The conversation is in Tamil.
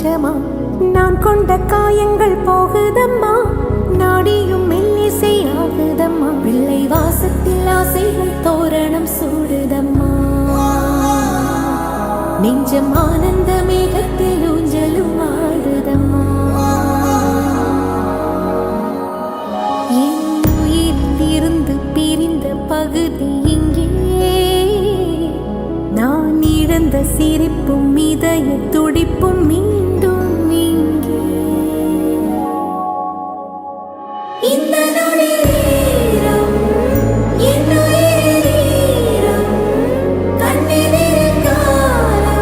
கொஞ்சமா நான் கொண்ட காயங்கள் போகுதம்மா, நாடியும் மெல்லிசை ஆகுதம்மா, பிள்ளை வாசத்தில் ஆசைகள் தோரணம் சூடுதம்மா, நெஞ்சம் ஆனந்த மேகத்தில் ஊஞ்சலும் ஆடுதம்மா. என் உயிரிலிருந்து பிரிந்த பகுதி இங்கே, நான் இழந்த சிரிப்பும் இதய துடிப்பும்